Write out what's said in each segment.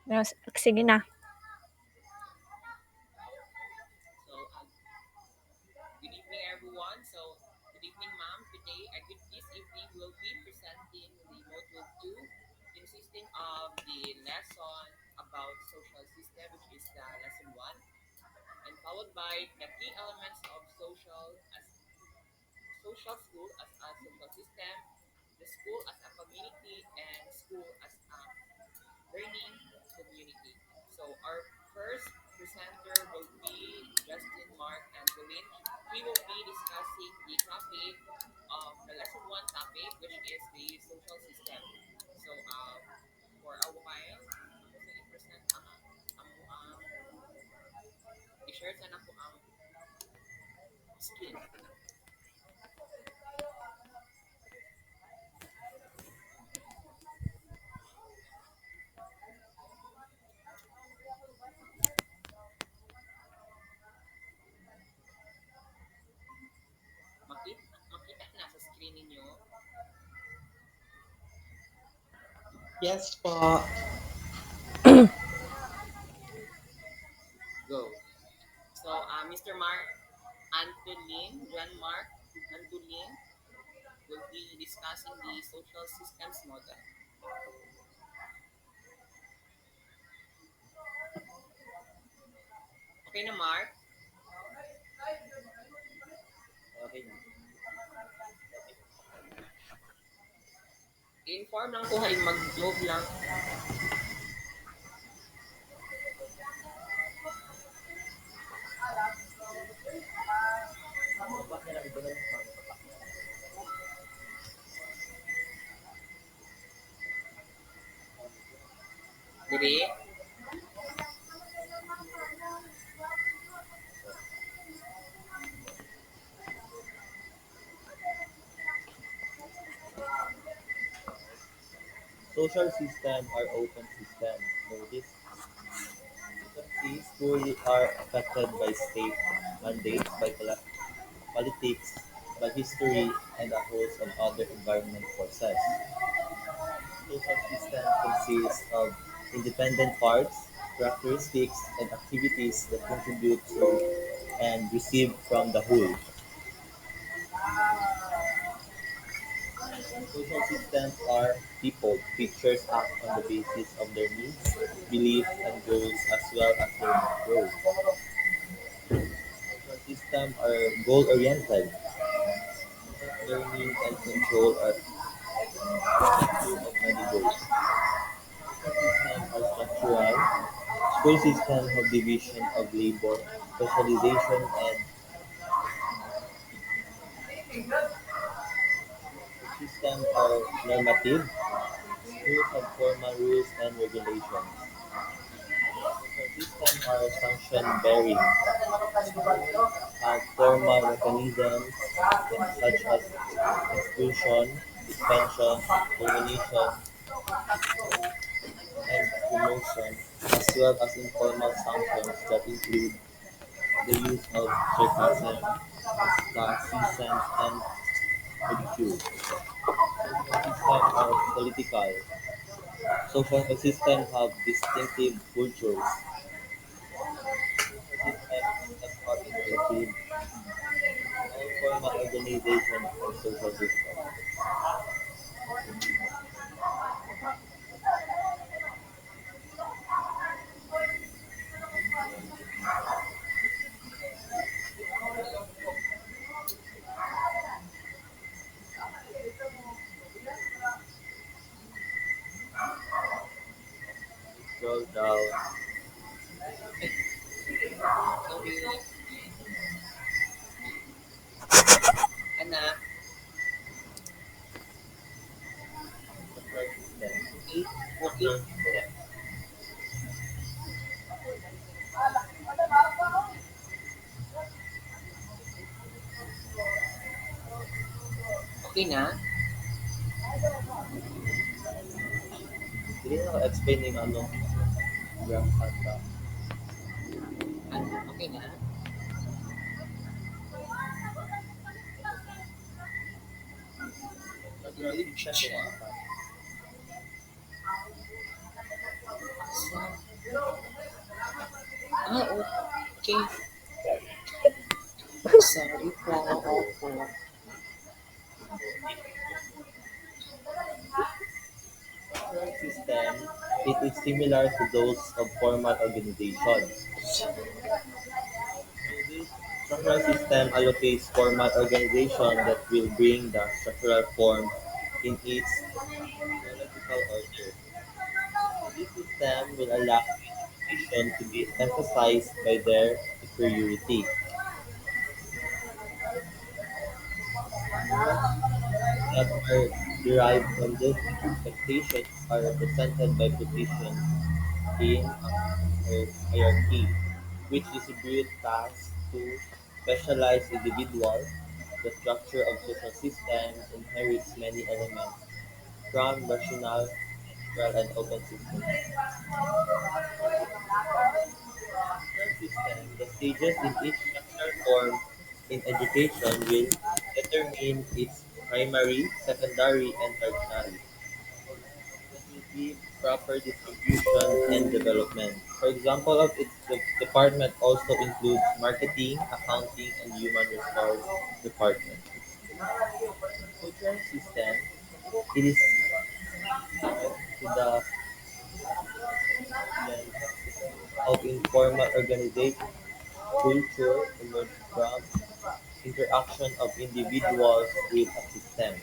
Sige na. So, good evening, everyone. Good evening, ma'am. This evening, we'll be presenting the Module 2, consisting of the lesson about social system, which is the lesson 1, and followed by the key elements of social school as a social system, the school as a community, and school as a learning community. So our first presenter will be Justin, Mark, and Jolene. We will be discussing the topic of the lesson one topic, which is the social system. For a while, ako sa i-present ang i-share sa ako ang screen. Makita na sa screen ninyo. Yes po. Go. Mr. Mark John Mark Antolin will be discussing the social systems model. Okay na, Mark? Okay na. I-inform lang ko hay mag-globe lang. Dili? Social system are open system. Notice frequencies fully are affected by state mandates, by politics, by history, and a host of other environment forces. Social system consists of independent parts, characteristics, and activities that contribute to and receive from the whole. Social systems are people. Creatures act on the basis of their needs, beliefs, and goals as well as their growth. Social systems are goal-oriented. Learning and control are two of many goals. Social systems are structural. School systems have division of labor, specialization, and systems are normative. Schools have formal rules and regulations. Social systems are sanction-bearing. Have formal mechanisms such as expulsion, suspension, termination, and promotion, as well as informal sanctions that include the use of sarcasm, ostracism, and ridicule. Social systems are political. Social systems have distinctive cultures. Social systems that are include all formal organization and social systems. Scroll down. Sorry. Anak, Social system. 8, 14. Okay na? Hindi na explain yung ano, graph at Okay na? nag-read siya kung So, okay. Sorry po. Opo. Structural system, it is similar to those of formal organization. So this structural system allocates formal organization that will bring the structural form in its hierarchical order. So this system will allow each position to be emphasized by their superiority. Rules that are derived from these expectations are represented by positions in a hierarchy, which distribute tasks to specialized individuals. The structure of social systems inherits many elements from rational, natural, and open systems. Structural system, the stages in each structural form in education will determine its primary, secondary, and tertiary. That will give proper distribution and development. For example of its department also includes marketing, accounting, and human resource department. Cultural system, it is similar to the emergence of informal organization. Culture emerges from interaction of individuals with a system.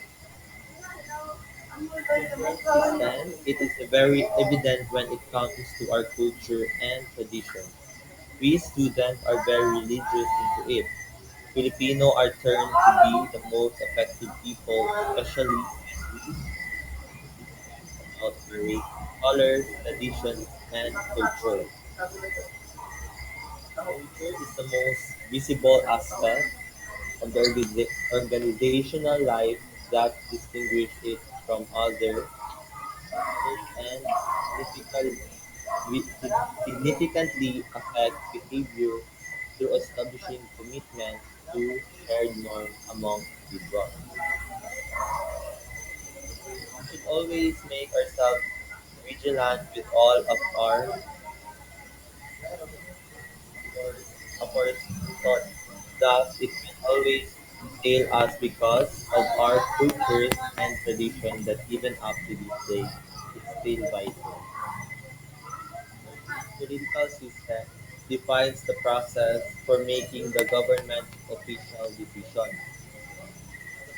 Cultural system, it is very evident when it comes to our culture and tradition. We students are very religious into it. Filipino are turned to be the most effective people, especially when we discuss about our race, colors, traditions, and culture. Culture is the most visible aspect of the organizational life that distinguish it from other and significantly affect behavior through establishing commitments to shared norms among individuals. We should always make ourselves vigilant with all of our thoughts. Thus, it can always fail us because of our cultures and tradition that even up to this day, it's still vital. This political system defines the process for making the government official decision.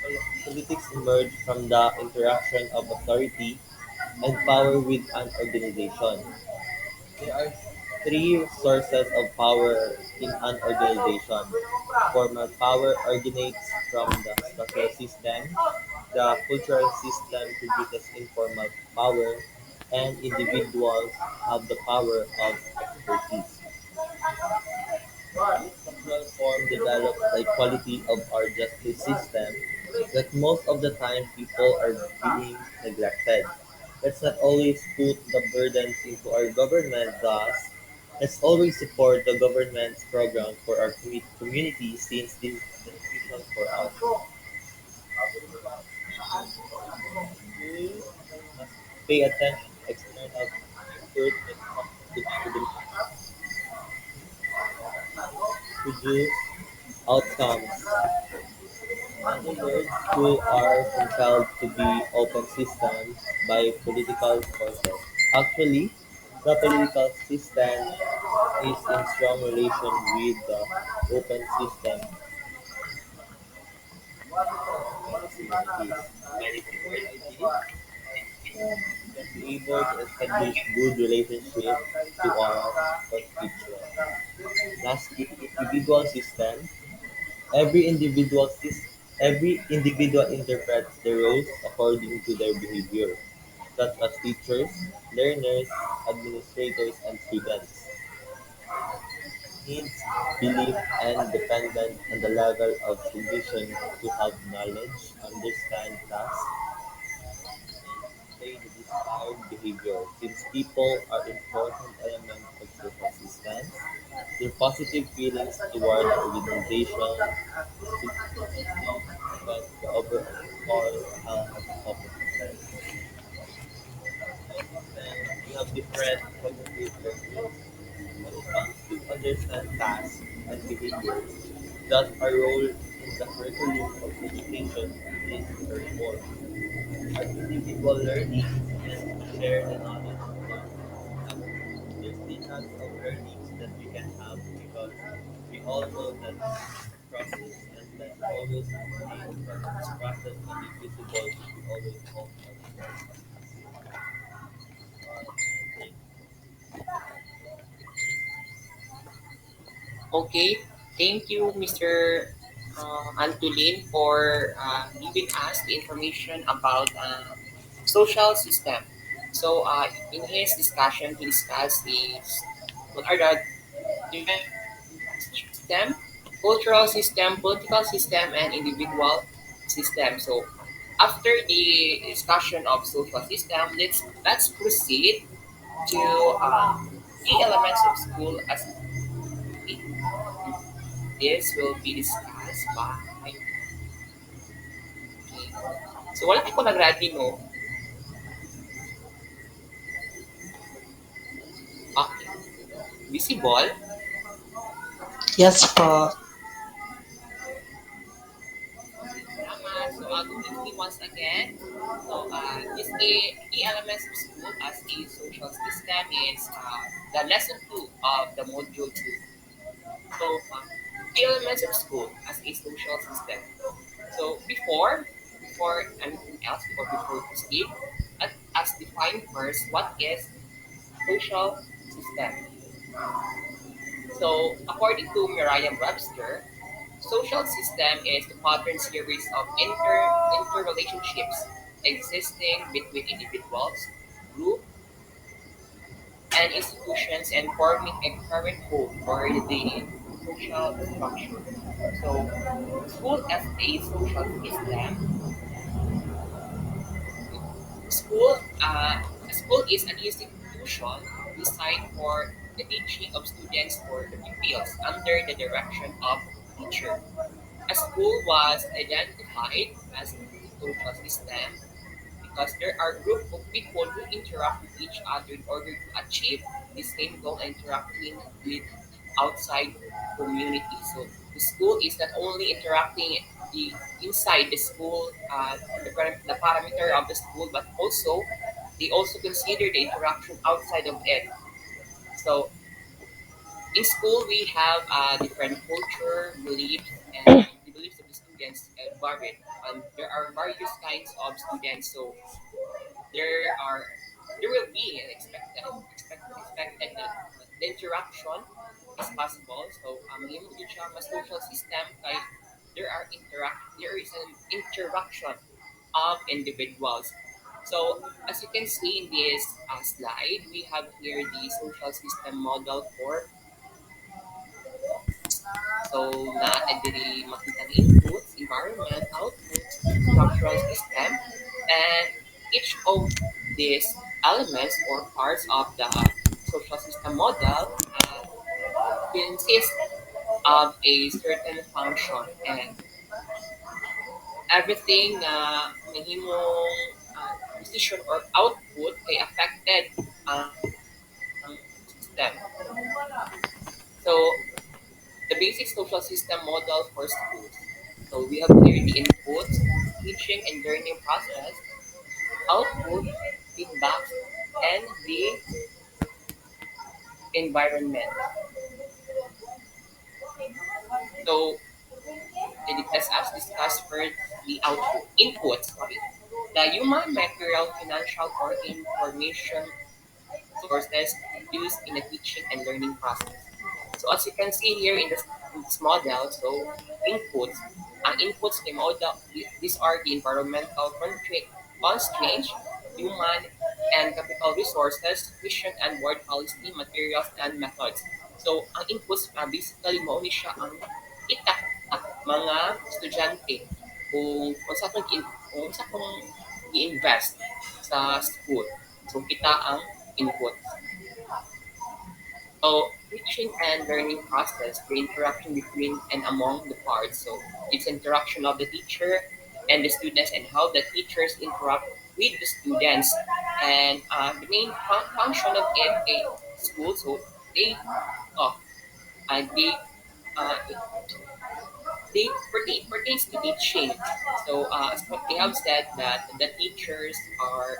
The politics emerge from the interaction of authority and power with an organization. There are three sources of power in an organization. Formal power originates from the structural system. The cultural system produces informal power, and individuals have the power of expertise. This structural form develops the quality of our justice system that most of the time people are being neglected. Let's not always put the burdens into our government. Thus, let's always support the government's program for our community since this is beneficial for us. Schools must pay attention to external effort when it comes to student produce outcomes. In other words, schools are compelled to be open systems by political forces. Actually, the political system is in strong relation with the open system for many similarities. Many similarities, we can be able to establish good relationships to our constituents. Lastly, individual system. Every individual interprets the rules according to their behavior, such as teachers, learners, administrators, and students. Needs, belief, and dependent on the level of cognition to have knowledge, understand tasks, and display the desired behavior. Since people are important elements of social systems, their positive feelings toward the organization significantly affect the overall health of the society. Social systems, we have different effective learning. When it comes to understand tasks and behaviors, that our role in the curriculum of education is very more. Our individual learning and share the knowledge learned. But there's the types of learnings that we can have because we all know that process and that always the process can be visible if we always hold ourselves I think Okay, thank you, Mr. Antolin, for giving us the information about social system. So, in his discussion, he discussed what are the different system, cultural system, political system, and individual system. So, after the discussion of social system, let's proceed to key elements of school as this will be discussed by okay. So wala ko nag-ready no. Okay. Visible. Yes po. Okay, salamat. So I'll go briefly once again. So this key elements of school as a social system is the lesson 2 of the module 2. So key elements of school as a social system. So before anything else, before we proceed, as defined first, what is social system? So, according to Merriam-Webster, social system is the pattern series of interrelationships existing between individuals, groups, and institutions and forming a current whole for the daily social structure. So, school as a social system, school, school is an institution designed for the teaching of students or the pupils under the direction of teacher. A school was identified as a social system because there are groups of people who interact with each other in order to achieve the same goal and interacting with outside community. So the school is not only interacting the inside the school, the parameter of the school, but also they also consider the interaction outside of it. So in school, we have different culture, beliefs, and the beliefs of the students varied. And there are various kinds of students. So there are there will be an expected that the interaction is possible. So yung social system kay there is an interaction of individuals. So as you can see in this slide, we have here the social system model for so natin diri makita ng inputs, environment, outputs, structural system, and each of these elements or parts of the social system model consists of a certain function and everything na mahimong decision or output kay affected ang system. So the basic social system model for schools. So we have here the input, teaching and learning process, output, feedbacks, and the environment. So let's us discuss first the output, input, sorry. The human, material, financial, or information sources used in the teaching and learning process. So as you can see here in this model, so inputs, inputs kay mao these are the environmental constraints, human and capital resources, vision and word policy, materials and methods. So ang inputs basically mao ni siya ang itak mga estudyante kung sa kung sa kung i-invest sa school. So kita ang inputs. So, teaching and learning process, the interaction between and among the parts. So, it's interaction of the teacher and the students and how the teachers interact with the students. And the main function of it school. So they oh they uh, pertains to teaching. So as what they have said that the teachers are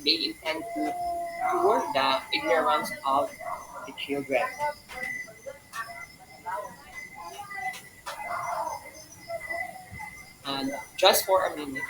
they intend to cure the ignorance of the children. And just for a minute.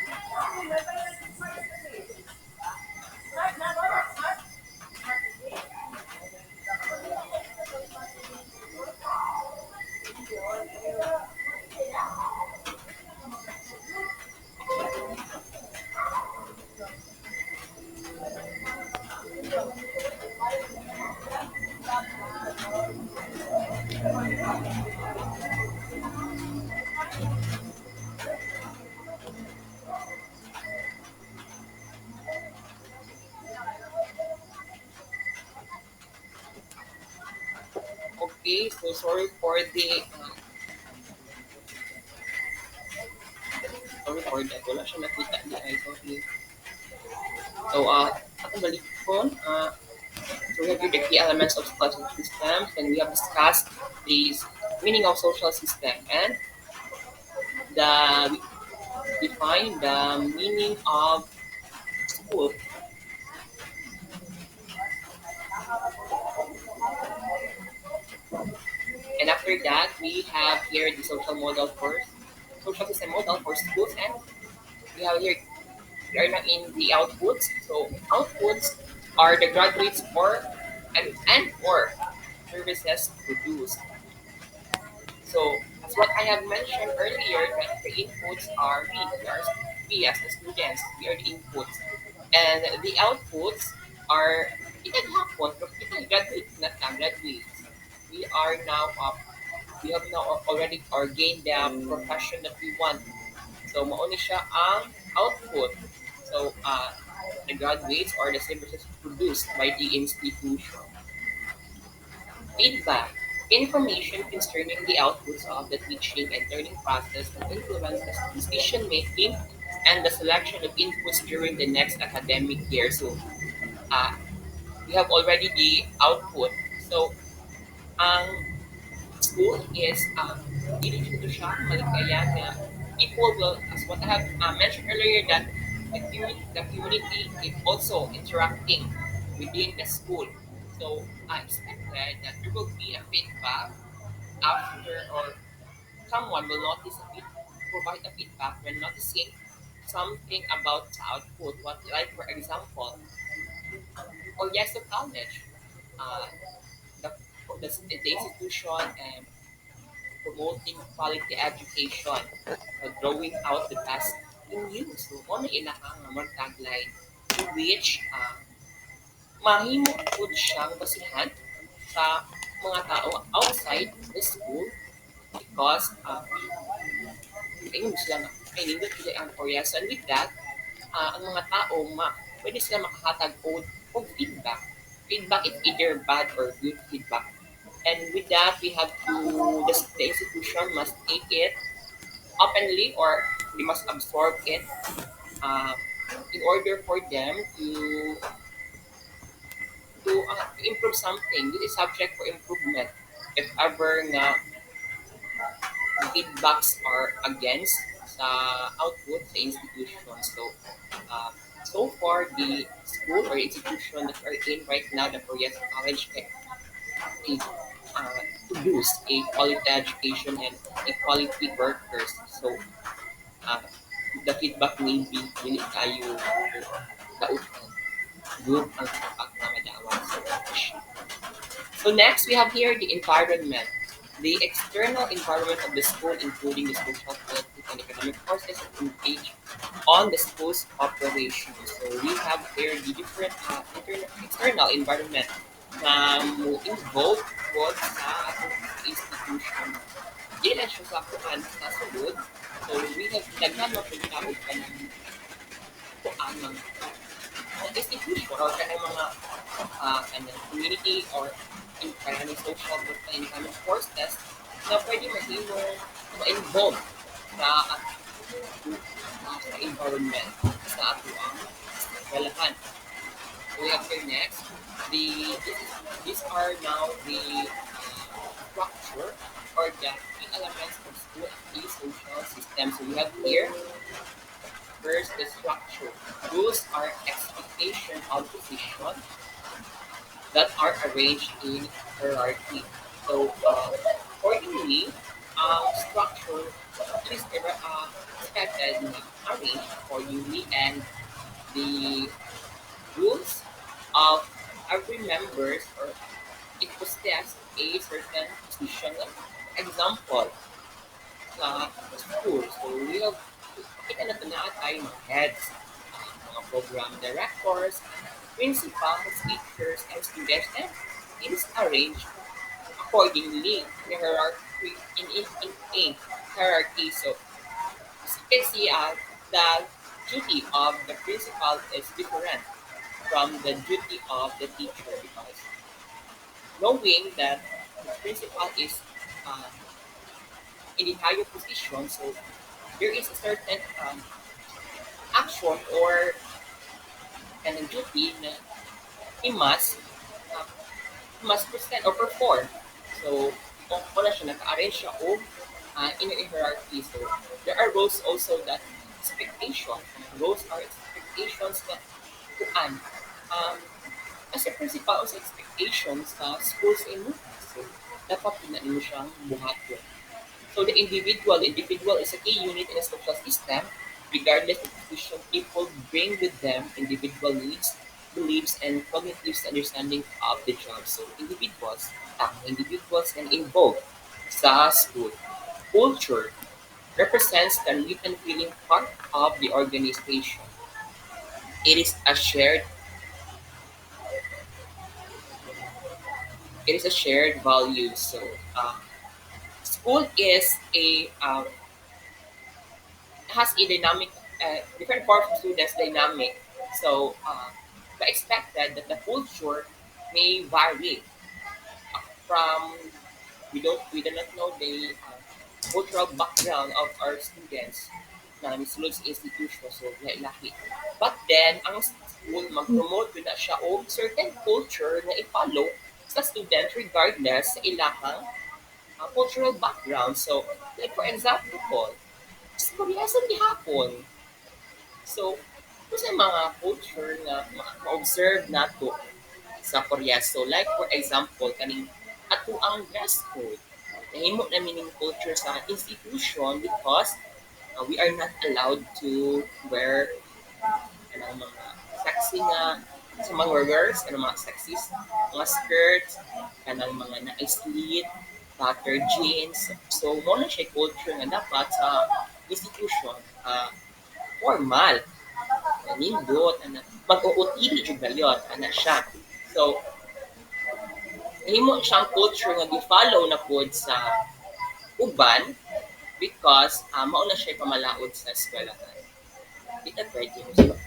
Okay, so sorry for that. Wala siya nakita di ay sorry. So akong balik ko. So we have here the key elements of social systems, and we have discussed the meaning of social system and the define the meaning of school. And after that, we have here the social system model for schools, and we have here we are now in the outputs. So outputs are the graduates or and or services produced. So as what I have mentioned earlier, that the inputs are we as the students, we are the inputs. And the outputs are kita gihapon, pero kita graduate not na graduates. We are now we have now already or gained the profession that we want. So mauni siya ang output. So the graduates or the services produced by the institution. Feedback. Information concerning the outputs of the teaching and learning process that influences decision making and the selection of inputs during the next academic year. So uh, we have already the output. So ang school is dito siya maligaya na people will, as what I have mentioned earlier, that the community is also interacting within the school. So I expected that there will be a feedback after or someone will notice provide a feedback when noticing something about the output. What like for example, or yes, the college, uh, the, the institution and promoting quality education, drawing out the best in you. So, ano inahang mga tagline to which mahimo po siyang basihan sa mga tao outside the school because ayun sila na ay nindot sila ang koreas and with that ang mga tao pwede sila makahatag og feedback. Feedback is either bad or good feedback. And with that, we have to the institution must take it openly or they must absorb it uh, in order for them to improve something. This is subject for improvement. If ever nga feedbacks are against sa output sa institution. So, uh, so far, the school or institution that we're in right now, the Korean College, is produce a quality education and a quality workers. So, uh, the feedback may be dili kayo kautan. Good ang feedback na madawan sa education. So next, we have here the environment. The external environment of the school, including the social, political, and academic forces that engage on the school's operation. So we have here the different external environment na mo involve po sa atong institution. Di na siya sa kuan sa sulod. So we have daghan mo pagkabot ka ng kuan ng institution or kanang mga community or in kanang social group na in kanang courses na pwede mahimong ma-involve sa sa environment sa ato ang relevant. So we have here next. These are now the structure or the key elements of school as a social system. So we have here first the structure. Rules are expectation of position that are arranged in hierarchy. So accordingly, structure is expected, arranged accordingly, and the rules of every members or it possess a certain position. Example, sa school. So we have kita na tanaad tayo mga heads, mga program directors, principals, teachers, and students, and it is arranged accordingly in a hierarchy in a hierarchy. So as you can see, the duty of the principal is different from the duty of the teacher because knowing that the principal is uh, in the higher position, so there is a certain action or and a duty na he uh, must present or perform. So, kung wala siya, naka-arrange siya o in a hierarchy. So, there are roles also that expectation. Roles are expectations na kuan. Um, as a principal, also expectations sa schools in so, dapat pinanilo siyang buhaton. So the individual is a key unit in a social system. Regardless of position, people bring with them individual needs, beliefs, and cognitive understanding of the job. So individuals can involve sa school. Culture represents the written feeling part of the organization. It is a shared it is a shared value. So school is a has a dynamic, different forms of students dynamic. So we expected that the culture may vary from we do not know the cultural background of our students na misulod sa institution so lahi. But then ang school mag-promote na siya og certain culture na i-follow sa student regardless sa ilahang cultural background. So like for example po, sa Korea sa gihapon. So, kung sa mga culture nga ma-observe nato sa Korea. So, like for example, kaning ato ang dress code. Nahimo na meaning culture sa institution because we are not allowed to wear kanang mga sexy nga sa mga wearers, kanang mga sexist, mga skirts, kanang mga na-slit, tattered jeans. So, mo na siya culture nga dapat sa institution. Formal, nindot, ana, mag-uutili jud dayon, ana siya. So, nahimo siyang culture nga gi-follow na pod sa uban because mao na siya pamalaod sa eskwelahan. Kita pwede mo sa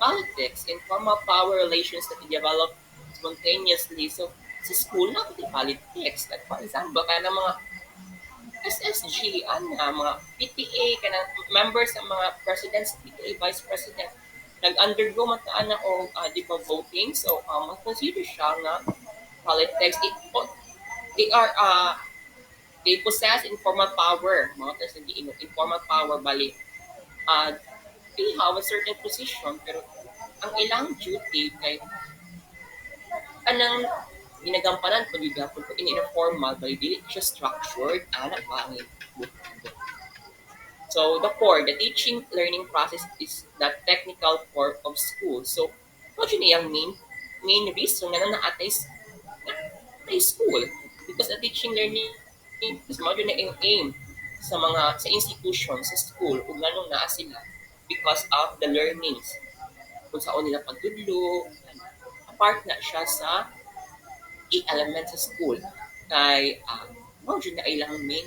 politics, informal power relations that develop spontaneously. So, sa school na pati politics. Like, for example, kaya ng mga SSG, mga PTA, kanang members ng mga presidents, PTA, vice president, nag-undergo mataan na o di ba voting. So, consider siya nga politics. They are, they possess informal power. Mga tas hindi informal power, bali. They have a certain position, pero ang ilang duty kay anang ginagampanan ko gigapon ko in informal by dili siya structured ana pangit. So the core, the teaching learning process is the technical core of school. So what yun yung main reason nga na naatay school because the teaching learning is mo na yung aim sa mga sa institution sa school kung nganong naa sila because of the learnings kung saan nila pagtudlo apart na siya sa i-element sa school kay mao jud na ilang main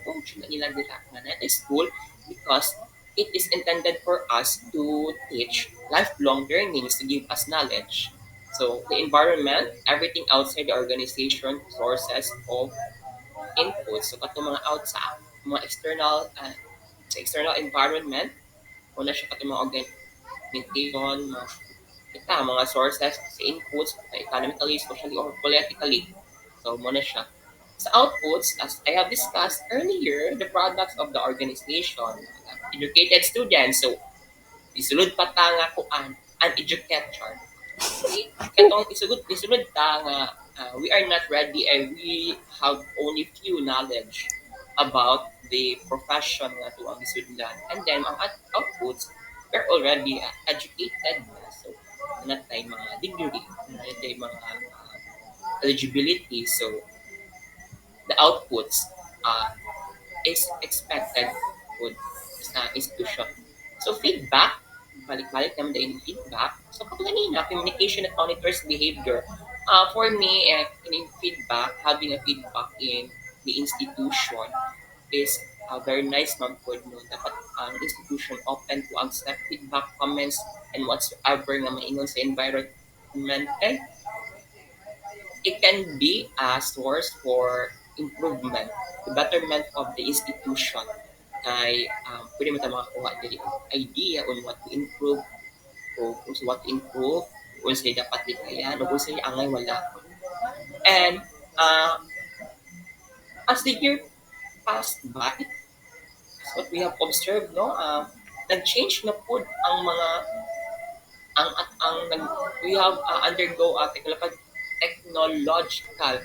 function na nila dira nga na school because it is intended for us to teach lifelong learnings to give us knowledge. So the environment, everything outside the organization, sources of input. So kato mga outside, mga external sa external environment, wala siya kato mga organization, kita mga sources sa inputs economically, socially, or politically. So muna siya. Sa outputs, as I have discussed earlier, the products of the organization, educated students, so isulod pa ta nga kuan, uneducated. Katong isulod ta nga we are not ready and we have only few knowledge about the profession nga to ang isudlan. And then ang outputs, we're already educated na. So, na tayo mga degree, na tayo mga eligibility. So, the outputs uh, is expected with sa institution. So, feedback, balik-balik naman din yung feedback. So, kapag kanina, communication that monitors behavior. For me, in feedback, having a feedback in the institution is a very nice man po no. Dapat ang institution open to accept feedback, comments, and whatsoever nga maingon sa environment. And it can be a source for improvement, the betterment of the institution. Kay pwede mo tayo makakuha dili idea on what to improve o kung sa what to improve, kung sa'yo dapat likayan o kung sa'yo angay wala. And as the year passed by, as what we have observed, no, nag-change na po ang mga we have undergo technological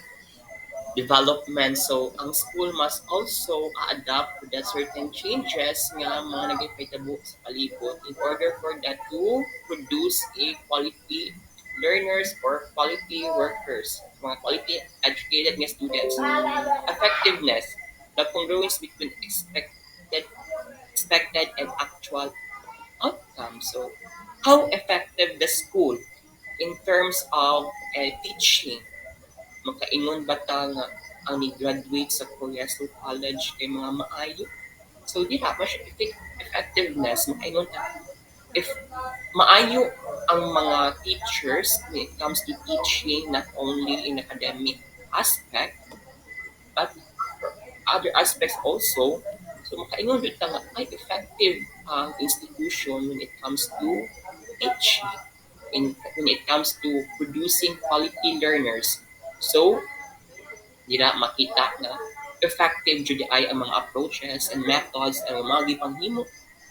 development. So, ang school must also adapt to that certain changes nga mga nagipitabo sa palibot in order for that to produce a quality learners or quality workers, mga quality educated nga students. Effectiveness, the congruence between expected and actual outcome. So, how effective the school in terms of teaching? Makaingon ba ta nga ang ni-graduate sa Korea State College kay mga maayo? So, di na siya effectiveness. Makaingon ta. If maayo ang mga teachers when it comes to teaching, not only in academic aspect, but other aspects also, so makaingon rin ta nga ay effective ang institution when it comes to teaching, when it comes to producing quality learners. So, dira makita na effective jud ay ang mga approaches and methods ang mga gipanghimo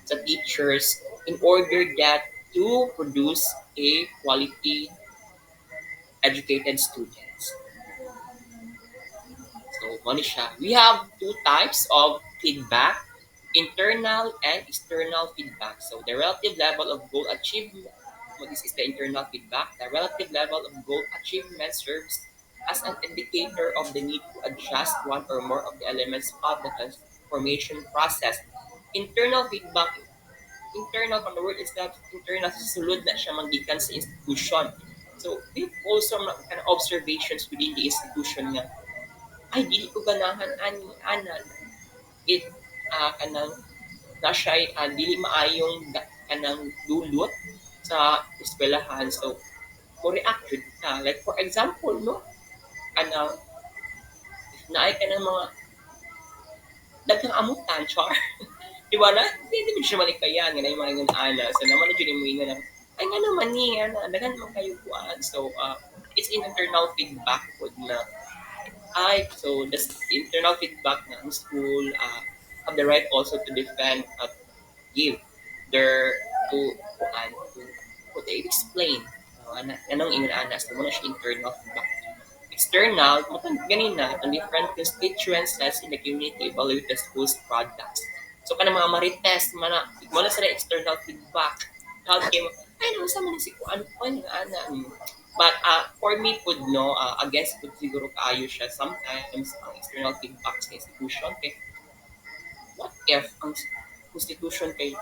sa teachers in order that to produce a quality educated students. So, ano siya? We have two types of feedback, internal and external feedback. So, the relative level of goal achievement, this is the internal feedback. The relative level of goal achievement serves as an indicator of the need to adjust one or more of the elements of the transformation process. Internal feedback, internal from the word itself, internal sulod na siya magikan sa institution. So, we have also kind of observations within the institution nga ay dili ko ganahan ani ana it kanang na siya dili maayong kanang dulot sa eskwelahan. So mo react jud ka, like for example no kanang naay ka ng mga daghang amutan char di ba na hindi mo siya malikayan nga na yung mga ingon ana so naman na jud mo ingon ay nga naman ni ana daghan man kayo kuan. So it's in internal feedback pod na so the internal feedback ng school have the right also to defend give their to they explain anong ingon ana so muna siya internal feedback. External, ganina, ang different constituencies in the community evaluate the school's products. So, kanang mga marites, muna sa external feedback. How came, ay, naman sa mga si ano po, ana. But for me, pud no, against pud siguro kaayo siya sometimes ang external feedback sa institution. Kay, what if ang institution kay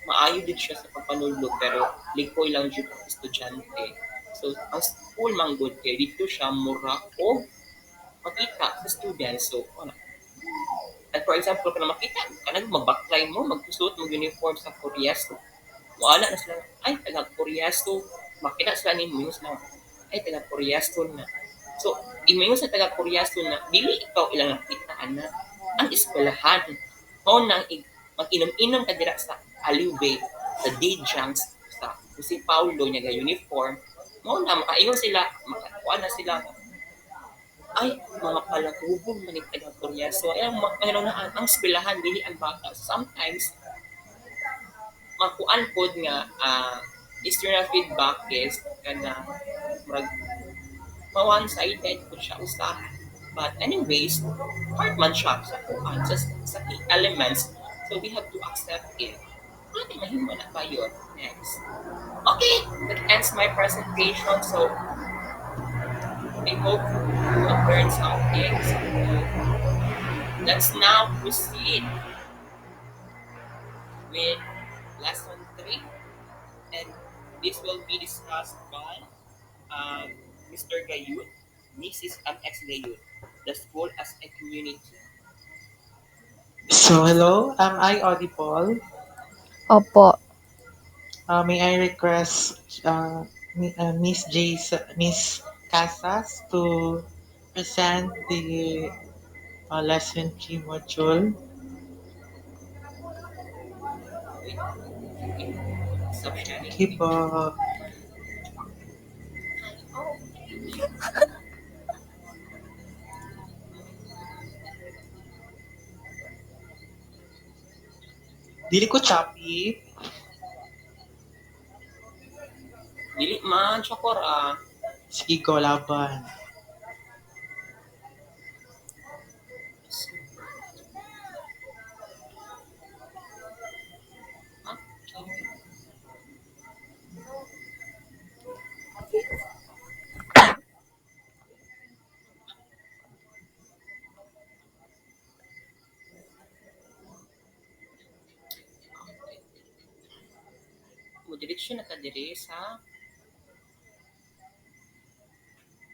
maayo din siya sa pagpanulog pero likoy lang jud ang estudyante. So, ang school man good kay dito siya mura o makita sa students. So, ano, and for example, kung makita, kanang mag-backline mo, magsusuot mo uniform sa Koreasto. Wala na sila, ay, taga-Koreasto. Makita sila ni mo sila, ay, taga-Koreasto na. So, imingon sa taga-Koreasto na, dili ikaw ilang nakitaan na ang eskwelahan. O nang mag-inom-inom ka dira sa Aliway, sa Daejangs, sa si Paulo niya ga uniform, mo na makaingon sila, makakuha na sila ay mga palakubog manit taga Korea. So ay ano na ang eskwelahan dili ang bata. Sometimes makuan pod nga external feedback is kana murag ma-one-sided po siya usahan. But anyways, hard man siya sa kuan sa key elements. So we have to accept it. Ano mahimo na ba yun? Next. Okay, that ends my presentation. So I hope you have learned something. So let's now proceed with lesson 3. And this will be discussed by Mr. Gayud, Mrs. MX Gayud, the school as a community. So, hello, am I audible? Opo. May I request Miss Miss Casas to present the lesson 3 module? Wait, okay. Stop sharing. Okay po. Oh, Dili ko choppy. dili man, chokora. Sige ko, laban. Ah, mo direksyon na ka diri sa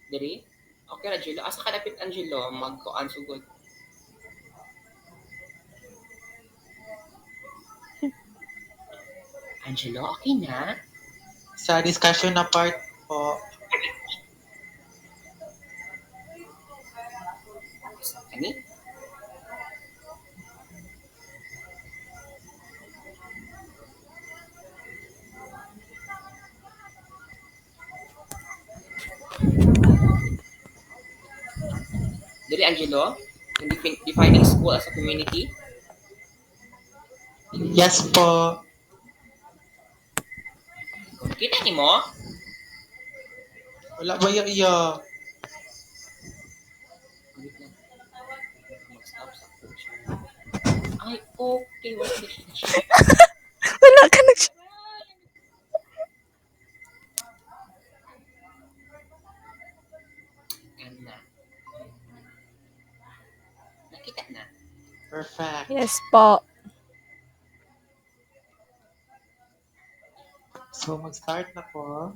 diri. Okay, Angelo. Asa ka dapit, Angelo? Magkuan sugod. Angelo, okay na? Sa discussion na part po, Ani? Dili, Angelo? In defining school as a community? yes po. Kita ni mo? Wala ba yung iyo? Wait lang. Mag-stop sa picture. Ay, okay. Wala na siya. Wala ka na siya. Yan na. Nakita na. Perfect. Yes po. So, mag-start na po.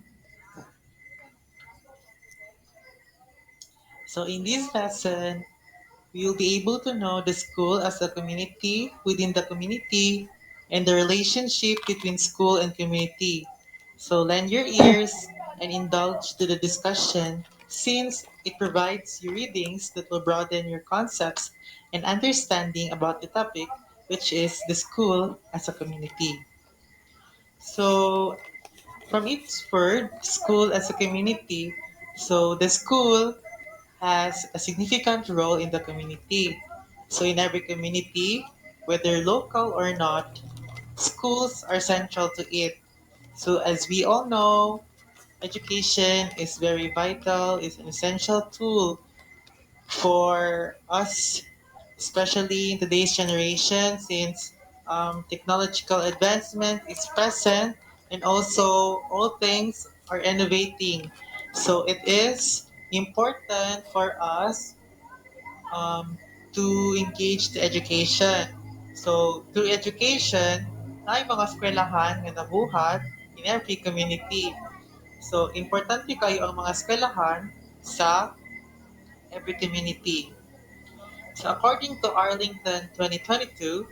So, in this lesson, we will be able to know the school as a community within the community and the relationship between school and community. So, lend your ears and indulge to the discussion since it provides you readings that will broaden your concepts and understanding about the topic, which is the school as a community. So, from its word, school as a community, so the school has a significant role in the community. So, in every community, whether local or not, schools are central to it. So, as we all know, education is very vital, is an essential tool for us, especially in today's generation, since technological advancement is present and also all things are innovating. So it is important for us to engage the education. So through education, ay mga eskwelahan nga nabuhat in every community. So importante kayo ang mga eskwelahan sa every community. So according to Arlington 2022,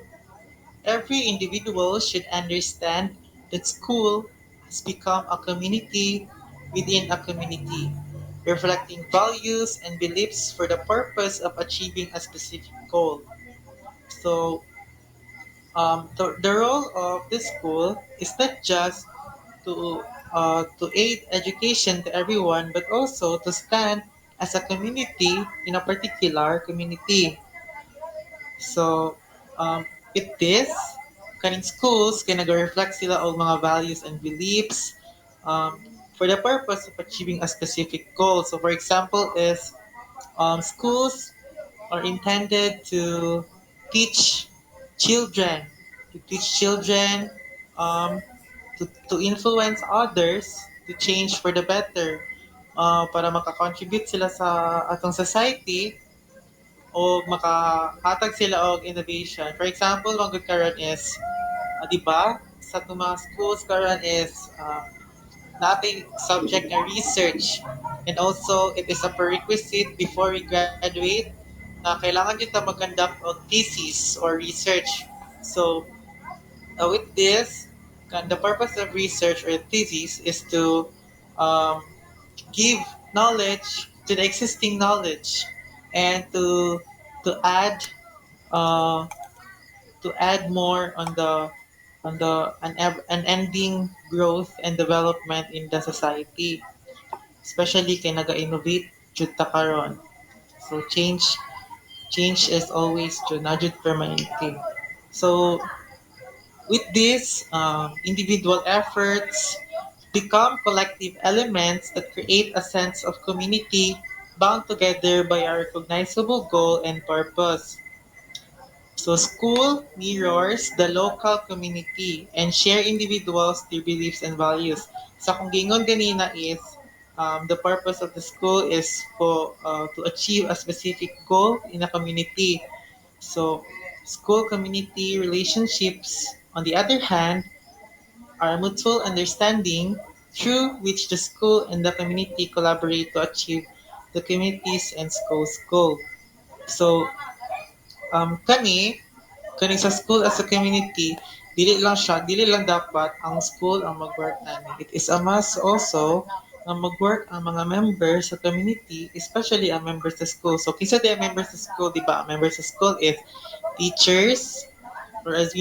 every individual should understand that school has become a community within a community, reflecting values and beliefs for the purpose of achieving a specific goal. So the role of the school is not just to aid education to everyone, but also to stand as a community in a particular community. So, with this, kaning schools kaya nag-reflect sila og mga values and beliefs um, for the purpose of achieving a specific goal. So, for example, is schools are intended teach children, to teach children, um, to influence others to change for the better, para makakontribute sila sa atong society o makahatag sila og innovation. For example, mga good karon is, di ba, sa itong mga schools karon is nating subject na research. And also, it is a prerequisite before we graduate na kailangan dito mag-conduct of thesis or research. So, with this, the purpose of research or thesis is to um, give knowledge to the existing knowledge and to add uh, to add more on the unending growth and development in the society, especially kay naga-innovate jud ta karon. So change is always to na jud permanente. So with this, individual efforts become collective elements that create a sense of community bound together by a recognizable goal and purpose. So school mirrors the local community and share individuals their beliefs and values. Sa kung gingon ganina is the purpose of the school is for to achieve a specific goal in a community. So school community relationships on the other hand are mutual understanding through which the school and the community collaborate to achieve the community's and school's goal. So kani kani sa school as a community, dili lang dapat ang school ang mag-work nani. It is a must also na mag-work ang mga members sa community, especially ang members sa school. So, kinsa di ang members sa school, di ba? Ang members sa school is teachers, or as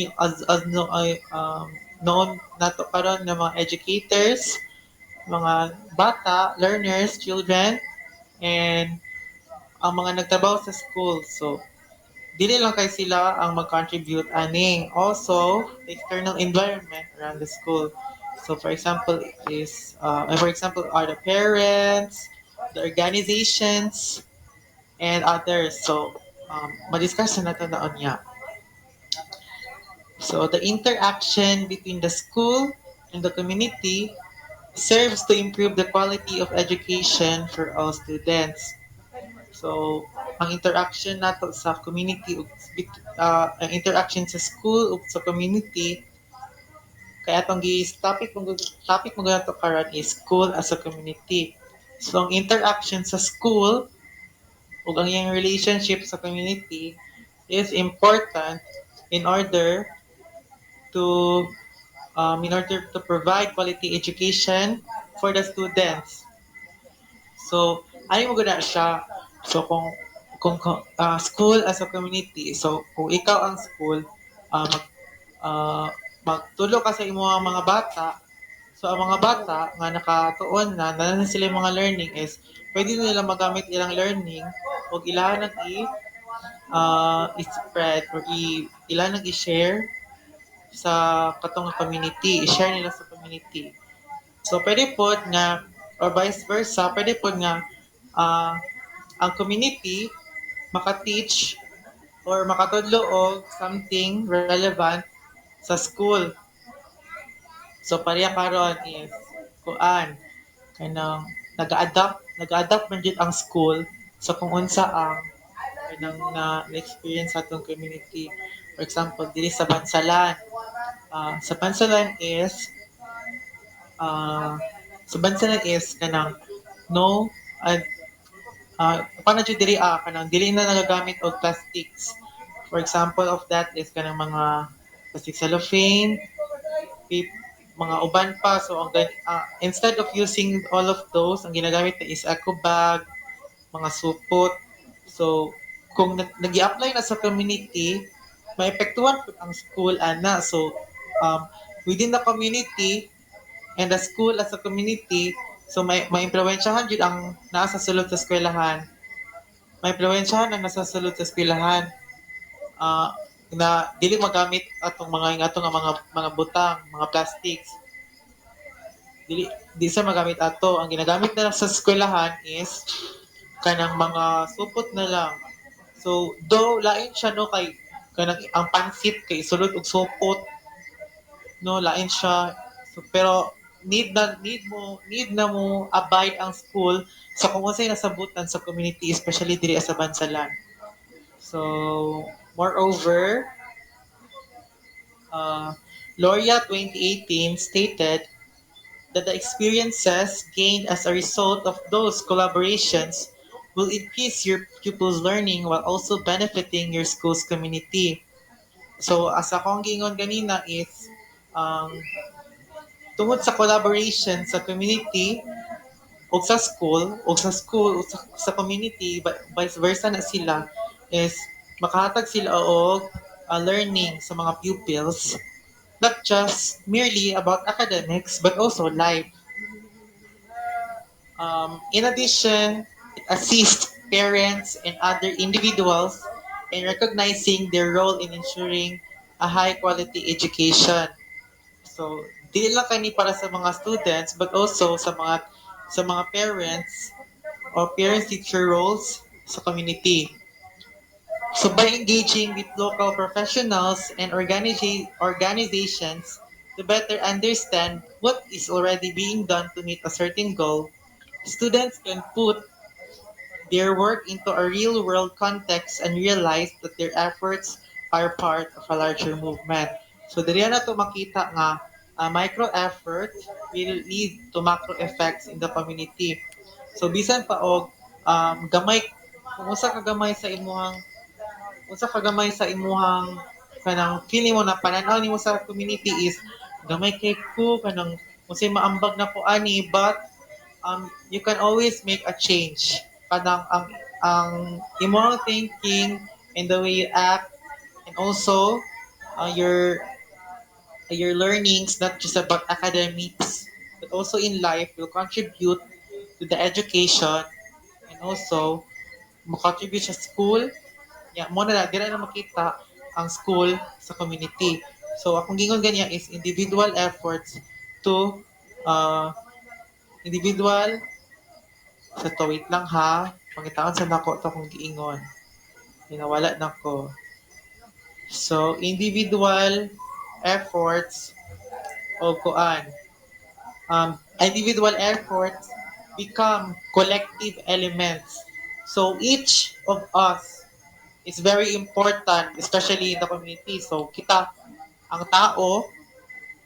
no, ay, noon nato karon ng mga educators, mga bata, learners, children, and ang mga nagtrabaho sa school. So, dili lang kay sila ang mag-contribute aning also the external environment around the school. So for example are the parents, the organizations, and others. So madiscuss na natin na niya. So the interaction between the school and the community serves to improve the quality of education for all students. So, ang interaction nato sa community ug ang interaction sa school ug sa community kaya atong topic mo nato karon is school as a community. So, ang interaction sa school ug ang iyang relationship sa community is important in order to provide quality education for the students. So, ano mo guna siya? So, kung school as a community, so kung ikaw ang school, uh, mag, magtulo ka sa imong mga bata, so ang mga bata nga nakatuon na sila yung mga learning is, pwede nila magamit ilang learning o ilan nag i-spread or ilan nag i-share sa katong community, i-share nila sa community. So, pwede po nga, or vice versa, pwede po nga, ah, ang community maka-teach or makatudlo og something relevant sa school. So, pareha karon is, kuan, kanang nag-adapt man jud ang school sa kung unsa ang kanang na-experience sa atong community. For example, dili sa Bansalan. Sa Bansalan is uh, kanang no uh, paano jud diri kanang dili na nagagamit og plastics. For example of that is kanang mga plastic cellophane, mga uban pa. So instead of using all of those, ang ginagamit na is eco bag, mga supot. So kung nag-i-apply na sa community, maepektuhan po ang school ana. So within the community, and the school as a community. So may impluwensyahan jud ang naa sa sulod sa eskwelahan. May impluwensyahan ang nasa sulod sa eskwelahan. Ah, na dili magamit atong mga butang, mga plastics. Dili sa magamit ato. Ang ginagamit na lang sa eskwelahan is kanang mga supot na lang. So, though lain siya no kay kanang ang pansit kay sulod og supot, no lain siya. So, pero need na mo abide ang school sa kung unsay nasabutan sa community, especially diri sa Bansalan. So, moreover, uh, Loria 2018 stated that the experiences gained as a result of those collaborations will increase your pupils' learning while also benefiting your school's community. So, as akong gingon ganina is, um, tungod sa collaboration sa community, o sa community, vice versa na sila, is makahatag sila og learning sa mga pupils, not just merely about academics, but also life. In addition, it assists parents and other individuals in recognizing their role in ensuring a high quality education. So, di lang kani para sa mga students but also sa mga parents or parents teacher roles sa community. So by engaging with local professionals and organizations to better understand what is already being done to meet a certain goal, students can put their work into a real world context and realize that their efforts are part of a larger movement. So diri na to makita nga micro effort will lead to macro effects in the community. So bisan pa og gamay kung usa ka gamay sa imuhang kanang feeling mo na pananaw nimo sa community is gamay kay ko kanang unsay maambag na ko ani, but you can always make a change. Kanang ang imong thinking and the way you act, and also your learnings, not just about academics, but also in life, will contribute to the education and also mo-contribute sa school. Yeah, mo na dira na makita ang school sa community. So akong gingon ganyan is individual efforts to individual sa to wait lang ha. Pangitaon sa nako to kung giingon. Hinawala na ko. So individual efforts o kuan. Individual efforts become collective elements. So each of us is very important, especially in the community. So kita, ang tao,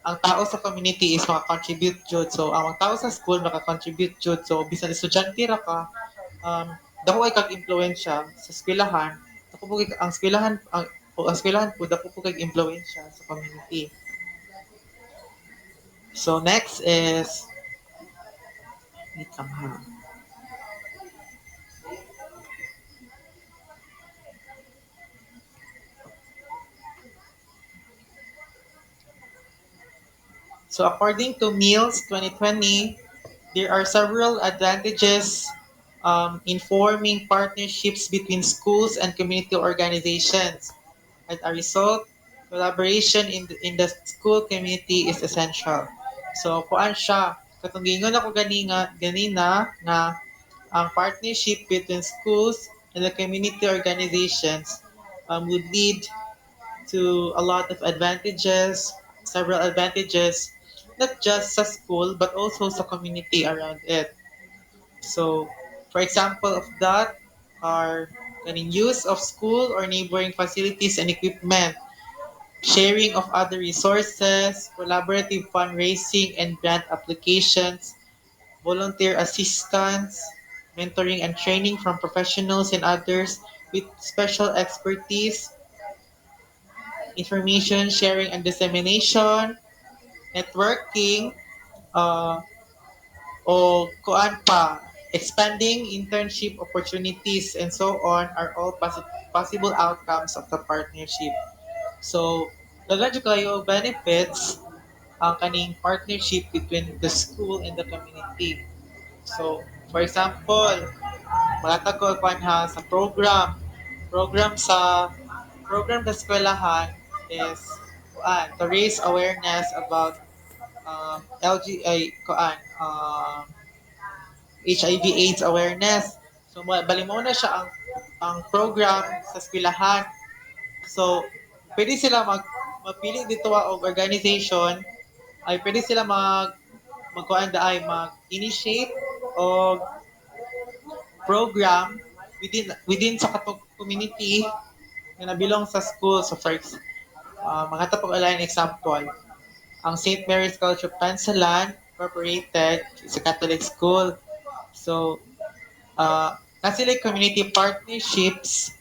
ang tao sa community is maka-contribute jud. So ang tao sa school maka-contribute jud. So bisan estudyante ra ka, dako ay kag impluwensya sa eskwelahan. Dako po ang eskwelahan ang eskwelahan po dako po kag impluwensya sa community. So next is wait lang ha. So according to Mills 2020, there are several advantages in forming partnerships between schools and community organizations. As a result, collaboration in the school community is essential. So kuan siya, katong gingon ako ganina nga ang partnership between schools and the community organizations would lead to a lot of advantages, several advantages, not just sa school but also sa community around it. So, for example of that are kaning use of school or neighboring facilities and equipment, sharing of other resources, collaborative fundraising and grant applications, volunteer assistance, mentoring and training from professionals and others with special expertise, information sharing and dissemination, networking, uh, o kuan pa, expanding internship opportunities and so on are all possible outcomes of the partnership. So, daghan jud kayo benefits ang kaning partnership between the school and the community. So, for example, malatag ko kuan ha sa program sa eskwelahan is to raise awareness about LG ay kuan HIV/AIDS awareness. So bali mo na siya ang program sa eskwelahan. So pwede sila magpili dito og organization ay pwede sila magkuan da ay mag-initiate o program within sa katong community na nabilong sa school. So first, mga tapong align example, ang St. Mary's College of Pansalan Incorporated is a Catholic school. So, na sila community partnerships.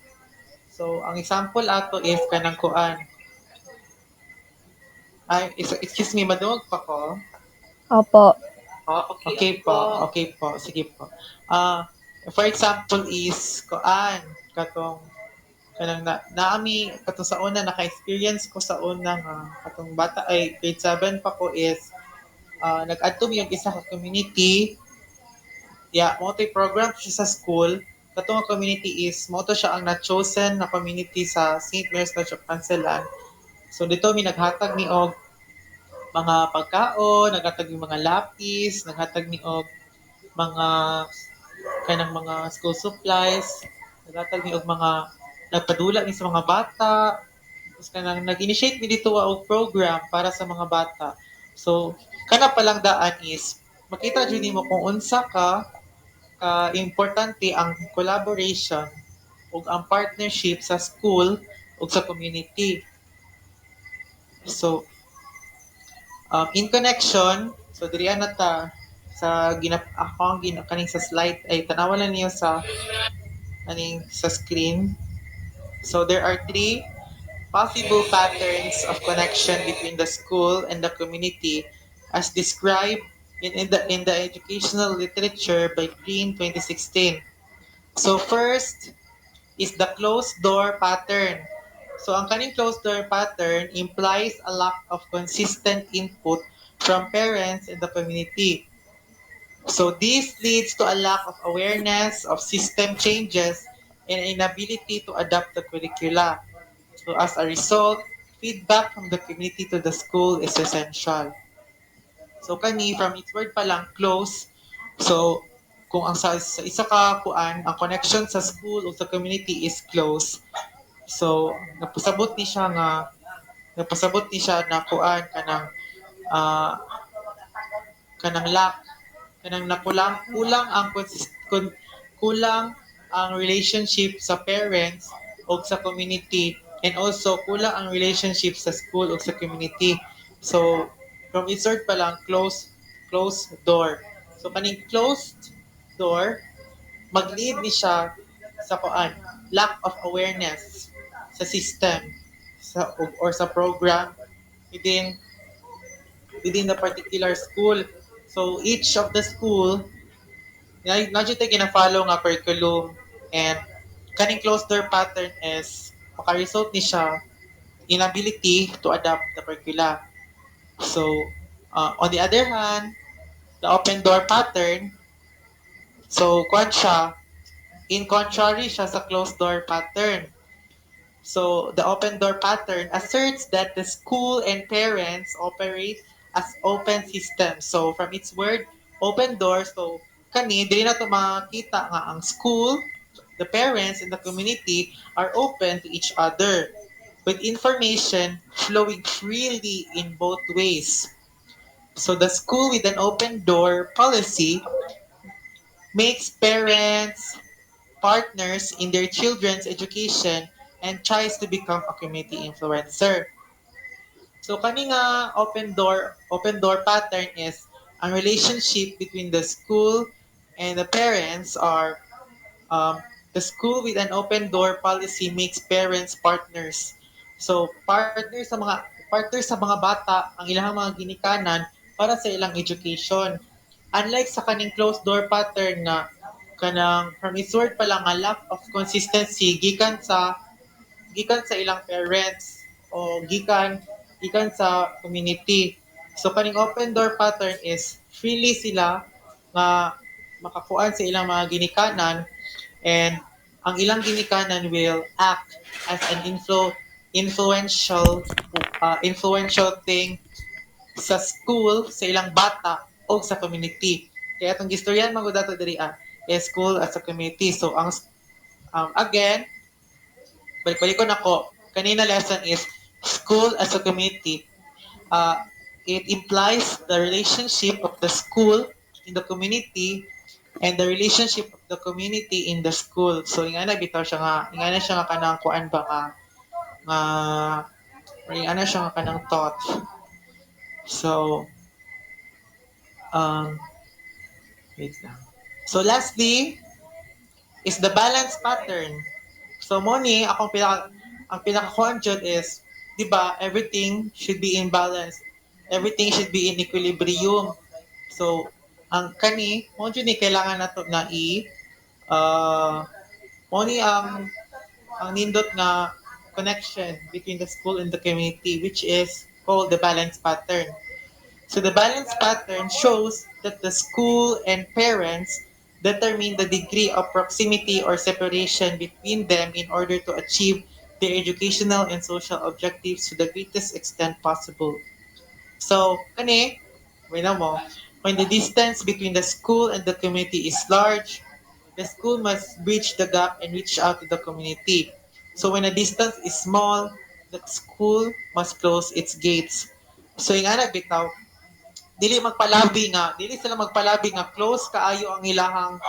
So, ang example ato is kanang kuan. Ay, excuse me, madungog pa ko. Opo. Okay, Okay po, okay po, sige po. For example is kuan katong kanang naami katong sa una naka-experience ko sa unang katong bata ay grade 7 pa ko is nag-add to me yung isa ka community. Yeah, mo to program siya sa school. Katong nga community is mo to siya ang na-chosen na community sa St. Mary's College of Pansalan. So dito mi naghatag ni og mga pagkaon, naghatag ni mga lapis, naghatag ni og mga kanang mga school supplies, naghatag ni og mga nagpadula ni sa mga bata. Tapos kanang nag-initiate mi dito og program para sa mga bata. So kana palang daan is makita jud nimo kung unsa ka importante ang collaboration ug ang partnership sa school ug sa community. So in connection, so diri na ta sa ako ang kaning sa slide ay tanawan lang niyo sa kaning sa screen. So there are three possible patterns of connection between the school and the community as described in the educational literature by Green 2016. So first is the closed door pattern. So ang kaning closed door pattern implies a lack of consistent input from parents in the community. So this leads to a lack of awareness of system changes and inability to adapt the curricula. So as a result, feedback from the community to the school is essential. So kani from its word pa lang close. So kung ang sa isa ka kuan, ang connection sa school o sa community is close. So napasabot ni siya na kuan ah, kanang lack kanang kulang ang kulang ang relationship sa parents o sa community and also kulang ang relationship sa school o sa community. So from insert pa lang close door. So kaning closed door mag-lead ni siya sa kuan lack of awareness sa system or sa program within within the particular school. So each of the school na dito gina-follow nga curriculum and kaning closed door pattern is maka-result ni siya inability to adapt the curricula. So on the other hand, the open door pattern, so kwan siya, in contrary siya sa closed door pattern. So the open door pattern asserts that the school and parents operate as open systems. So from its word, open door, so kani, dili na ito makita nga ang school, the parents, and the community are open to each other with information flowing freely in both ways. So the school with an open door policy makes parents partners in their children's education and tries to become a community influencer. So kani nga open door pattern is ang relationship between the school and the parents are the school with an open door policy makes parents partners. So partners sa mga bata ang ilang mga ginikanan para sa ilang education. Unlike sa kaning closed door pattern nga kanang from its word pa lang nga lack of consistency gikan sa ilang parents o gikan sa community. So kaning open door pattern is freely sila nga makakuan sa ilang mga ginikanan, and ang ilang ginikanan will act as an influential thing sa school, sa ilang bata o sa community. Kaya itong gistoryan mga dato diri is school as a community. So ang again, balik-balik ko nako, kanina lesson is school as a community. Uh, it implies the relationship of the school in the community and the relationship of the community in the school. So ingana bitaw siya nga, ingana siya nga kanang kuan ba nga ingana siya nga kanang thought. So um wait lang. So lastly is the balance pattern. So mo ni ang pinaka kuan jud is, 'di ba, everything should be in balance. Everything should be in equilibrium. So ang kani mo jud ni kailangan nato na uh, mo ni ang nindot nga connection between the school and the community, which is called the balance pattern. So the balance pattern shows that the school and parents determine the degree of proximity or separation between them in order to achieve their educational and social objectives to the greatest extent possible. So, kani, may na mo, when the distance between the school and the community is large, the school must bridge the gap and reach out to the community. So when the distance is small, the school must close its gates. So yung anak bitaw, dili sila magpalabi nga close kaayo ang ilahang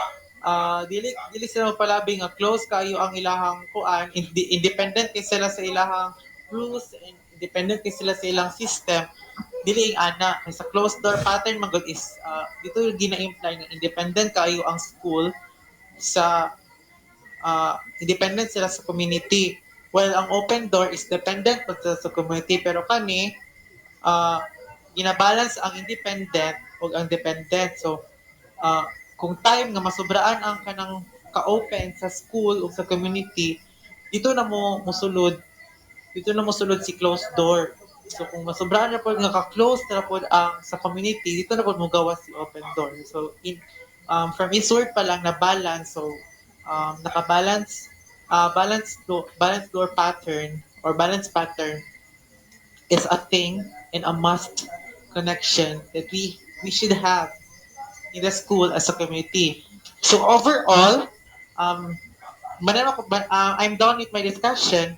dili sila magpalabi nga close kaayo ang ilahang kuan, independent kay sila sa ilahang rules and independent kay sila sa ilang system. Dili ing ana kay sa closed door pattern man gud is dito yung gina-imply nga independent kaayo ang school sa independent sila sa community, while ang open door is dependent pa sa community, pero kani uh, ginabalance ang independent o ang dependent. So, uh, kung time nga masubraan ang kanang ka-open sa school o sa community, dito na mo musulod, dito na mosulod si closed door. So, kung masubraan na po nga ka-close na po ang sa community, dito na po mo gawa si open door. So, from its word pa lang na balance, so, naka-balance, balance door pattern or balance pattern is a thing and a must connection that we should have in the school as a community. So overall, um, I'm done with my discussion.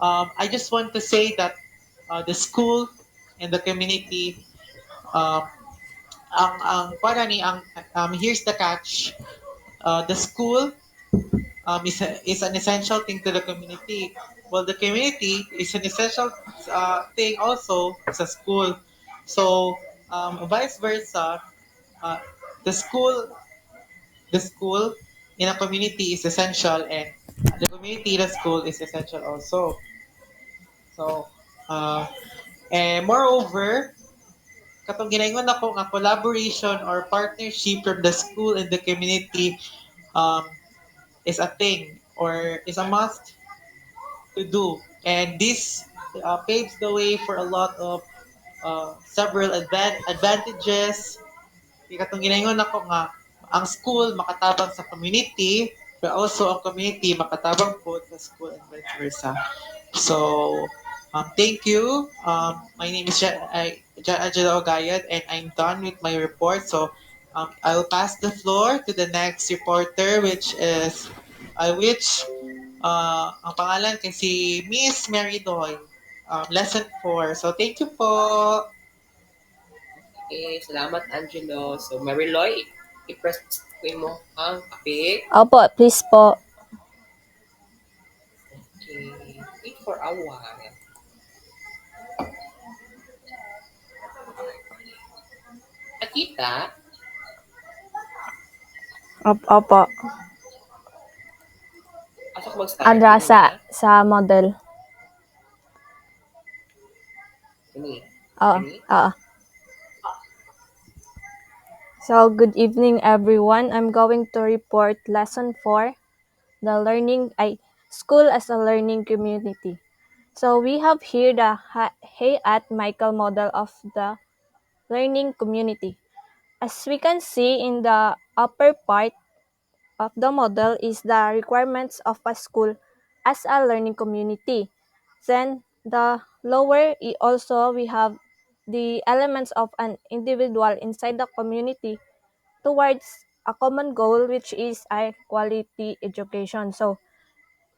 I just want to say that the school and the community, uh, here's the catch. The school is an essential thing to the community. Well, the community is an essential thing also sa school. So, vice versa, uh, the school, the school in a community is essential, and the community in a school is essential also. So, uh, and moreover, katong ginaingon ako nga collaboration or partnership from the school and the community um, is a thing or is a must to do. And this paves the way for a lot of several advantages. Katong ginaingon ako nga, ang school makatabang sa community, but also ang community makatabang po sa school and vice versa. So, thank you. My name is Angela Ogayad, and I'm done with my report. So, I will pass the floor to the next reporter, which ang pangalan kasi Miss Mary Doy. Lesson 4. So, thank you po. Okay, salamat Angelo. So Mariloy, i-press ko mo ang kapit. Opo, please po. Okay, wait for a while. Nakita? Opo. Asa ko mag-start? Andrasa sa model. Ini. Oo. Oo. So, good evening everyone. I'm going to report lesson 4, the school as a learning community. So, we have here the Hayat Michael model of the learning community. As we can see in the upper part of the model is the requirements of a school as a learning community. Then the lower also we have the elements of an individual inside the community towards a common goal which is a quality education. So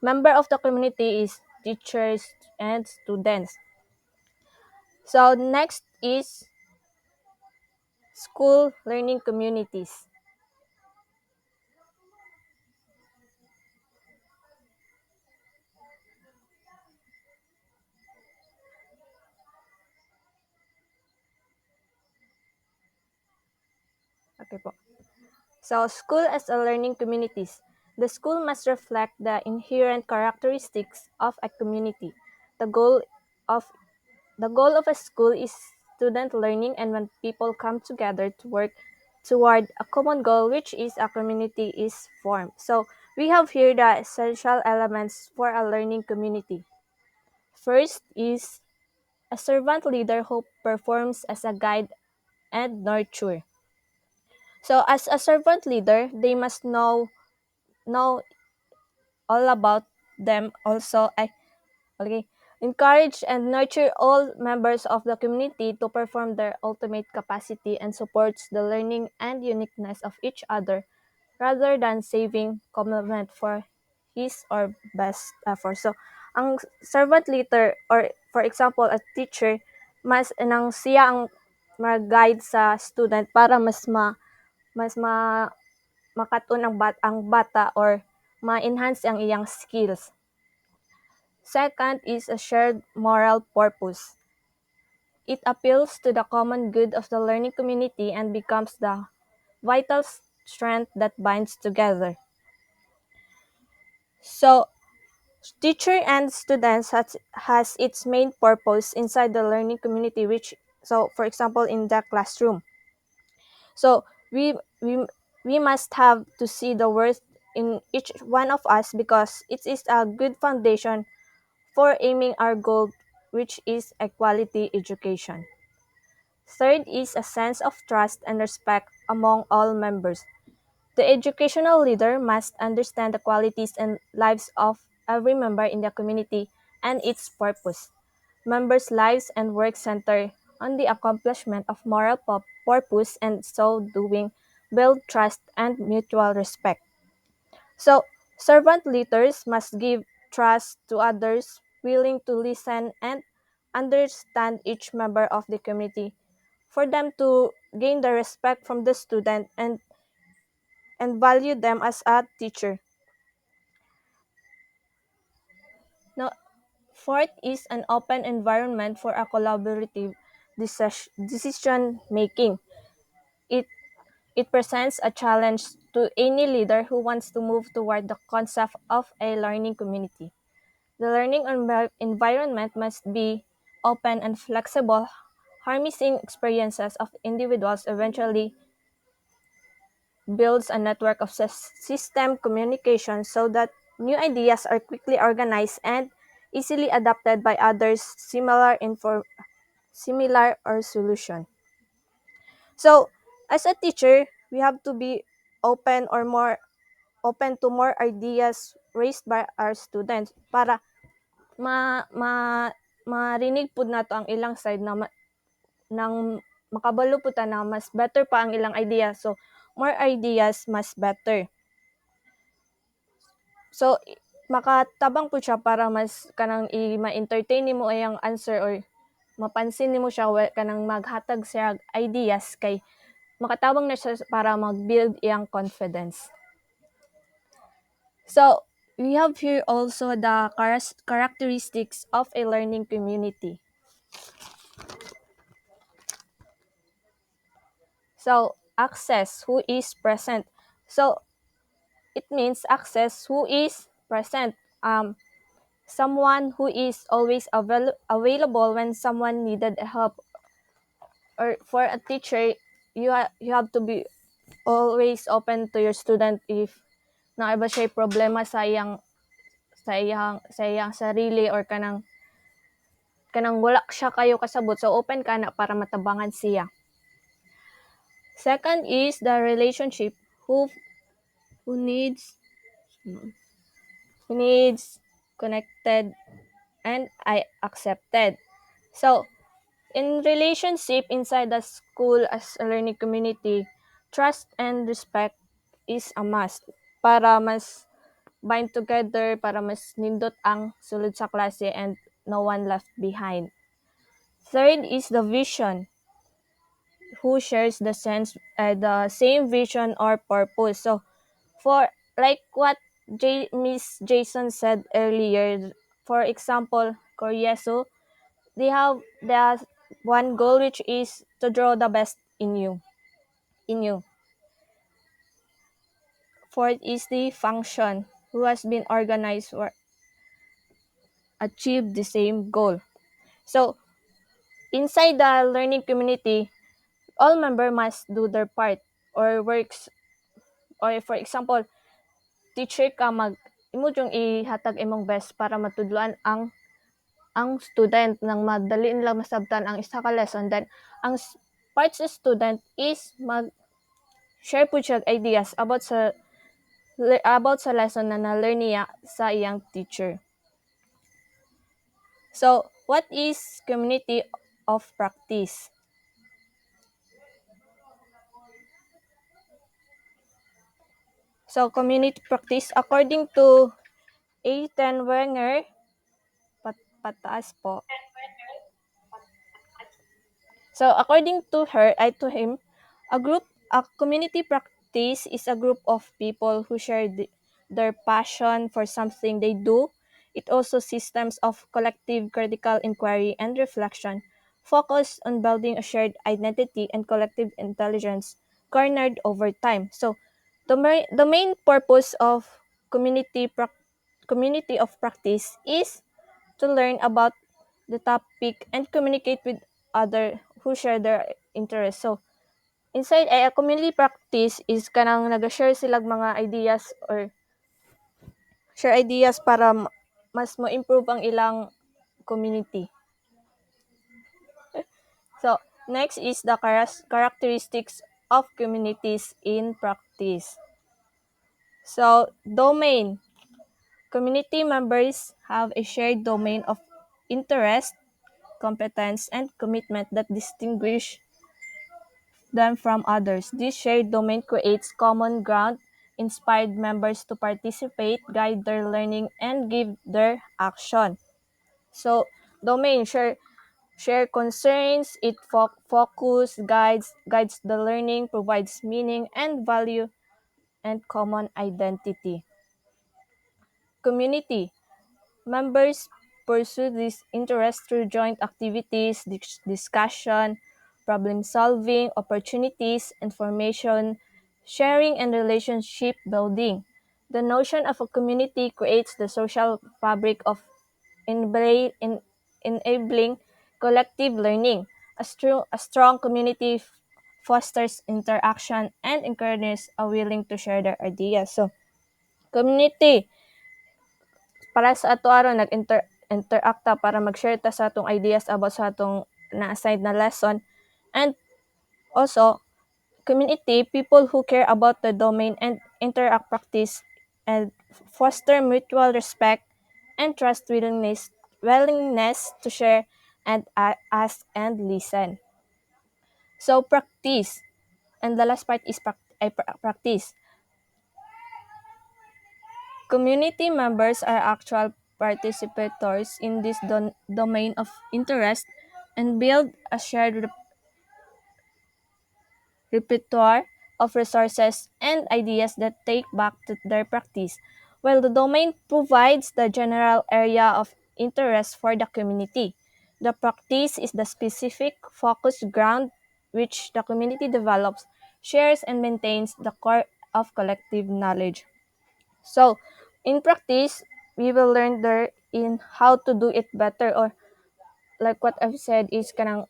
member of the community is teachers and students. So next is school learning communities. Okay po. So, school as a learning communities. The school must reflect the inherent characteristics of a community. The goal of the goal of a school is student learning, and when people come together to work toward a common goal, which is a community is formed. So, we have here the essential elements for a learning community. First is a servant leader who performs as a guide and nurture. So as a servant leader, they must know all about them also. Okay. Encourage and nurture all members of the community to perform their ultimate capacity and supports the learning and uniqueness of each other rather than saving compliment for his or best effort. So, ang servant leader or for example, a teacher, mas nang siya ang mag-guide sa student para mas makatun ang bata or ma-enhance ang iyang skills. Second is a shared moral purpose. It appeals to the common good of the learning community and becomes the vital strength that binds together. So, teacher and students has its main purpose inside the learning community, which so for example in the classroom. So we must have to see the worth in each one of us because it is a good foundation for aiming our goal, which is a quality education. Third is a sense of trust and respect among all members. The educational leader must understand the qualities and lives of every member in the community and its purpose. Members' lives and work center on the accomplishment of moral purpose and so doing build trust and mutual respect. So, servant leaders must give trust to others, willing to listen and understand each member of the community for them to gain the respect from the student and value them as a teacher. Now, fourth is an open environment for a collaborative decision making. It it presents a challenge to any leader who wants to move toward the concept of a learning community. The learning environment must be open and flexible, harnessing experiences of individuals eventually builds a network of system communication so that new ideas are quickly organized and easily adopted by others similar or solution. So, as a teacher, we have to be open or more open to more ideas raised by our students para ma ma marinig pud nato ang ilang side na nang makabalo pud ta na mas better pa ang ilang idea. So, more ideas mas better. So, makatabang po siya para mas kanang ma-entertain nimo iyang answer or mapansin nimo siya kanang maghatag siya ideas kay makatabang na siya para mag-build iyang confidence. So, we have here also the characteristics of a learning community. So, access, who is present. So, it means access, who is present. Someone who is always available when someone needed help. Or for a teacher, you have to be always open to your student if na siya problema sa iyang sarili or kanang wala siya kayo kasabot so open ka na para matabangan siya. Second is the relationship who who needs who needs connected and I accepted. So, in relationship inside the school as a learning community, trust and respect is a must para mas bind together, para mas nindot ang sulod sa klase and no one left behind. Third is the vision, who shares the same vision or purpose. So, for like what Miss Jason said earlier, for example, Koryeso, they have the one goal which is to draw the best in you. Fourth is the function, who has been organized for achieve the same goal. So inside the learning community, all member must do their part or works, or for example, teacher ka imo yung ihatag imong best para matudloan ang student ng madali nila masabtan ang isa ka lesson. Then ang part sa student is share po siya ideas about sa lesson na na-learn niya sa iyang teacher. So, what is community of practice? So, community practice, according to A10 Wenger, pataas po. So, according to him, a community practice is a group of people who share their passion for something they do. It also systems of collective critical inquiry and reflection, focused on building a shared identity and collective intelligence garnered over time. So, the main purpose of community of practice is to learn about the topic and communicate with other who share their interests. So, inside a community practice is kanang nag-share sila mga ideas or share ideas para mas mo-improve ang ilang community. So, next is the characteristics of communities in practice. So, domain. Community members have a shared domain of interest, competence, and commitment that distinguish them from others. This shared domain creates common ground, inspired members to participate, guide their learning, and give their action. So, domain share concerns, it focus, guides the learning, provides meaning and value and common identity. Community members pursue this interest through joint activities, discussion, problem solving, opportunities, information sharing, and relationship building. The notion of a community creates the social fabric of enabling collective learning. A strong community fosters interaction and encourages a willing to share their ideas. So, community para sa ato aron interact ta para mag-share ta sa atong ideas about sa atong na-assigned na lesson. And also, community, people who care about the domain and interact practice and foster mutual respect and trust, willingness to share and ask and listen. So, practice. And the last part is practice. Community members are actual participators in this domain of interest and build a shared repertoire of resources and ideas that take back to their practice, while the domain provides the general area of interest for the community. The practice is the specific focus ground which the community develops, shares, and maintains the core of collective knowledge. So, in practice, we will learn there in how to do it better, or like what I've said is kanang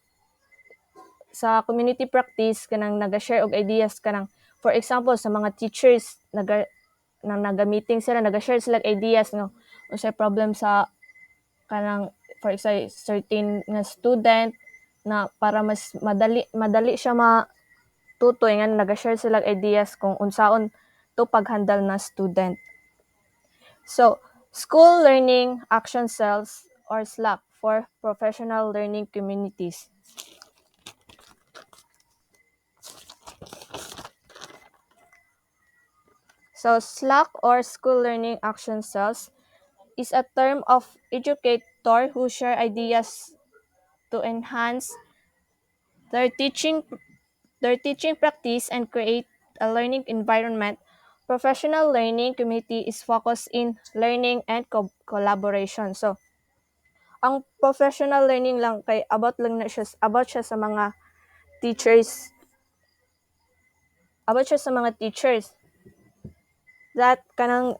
sa community practice kanang naga-share og ideas kanang for example sa mga teachers naga-meeting sila, naga-share sila ideas no unsay problem sa kanang for example certain nga student na para mas madali siya tutoy nga naga-share sila ideas kung unsaon to paghandle na student. So, School Learning Action Cells or SLAC for Professional Learning Communities. So, SLAC or School Learning Action Cells is a term of educator who share ideas to enhance their teaching practice and create a learning environment. Professional learning community is focused in learning and collaboration. So, ang professional learning lang kay about siya sa mga teachers. About siya sa mga teachers that kanang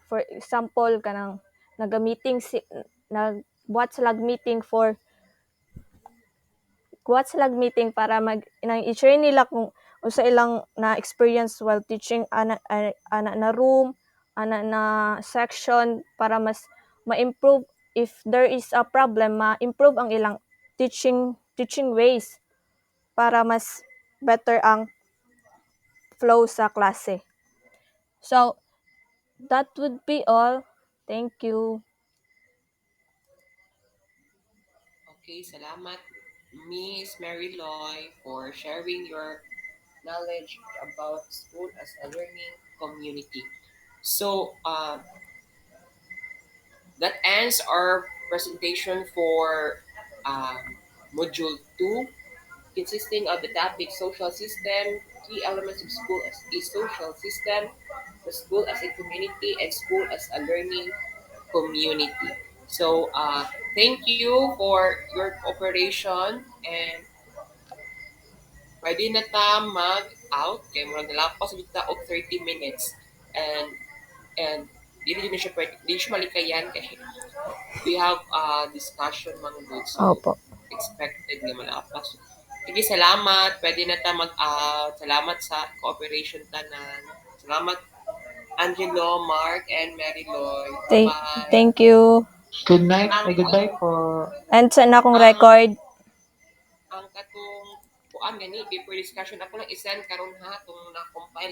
for example kanang naga-meeting nagbuhat sila meeting para i-share nila kung unsa ilang na experience while teaching ana na room, ana na section para mas ma-improve if there is a problem, ma-improve ang ilang teaching ways para mas better ang flow sa klase. So, that would be all. Thank you. Okay, salamat Miss Mary Loy for sharing your knowledge about school as a learning community. So that ends our presentation for Module 2, consisting of the topic social system, key elements of school as a social system, the school as a community, and school as a learning community. So thank you for your cooperation and pwede na ta mag-out kay murag nalapas sa og 30 minutes and dili na siya pwede, dili siya malikayan kay we have discussion mga good so Opo. expected nga malapas. Sige, salamat. Pwede na ta mag-out. Salamat sa cooperation tanan. Salamat Angelo, Mark, and Mary Lloyd. Bye-bye. Thank you. Good night. Ay, goodbye po. And sa na akong Ang- record. Ang katong kuan gani paper discussion ako lang isend karon ha kung na-compile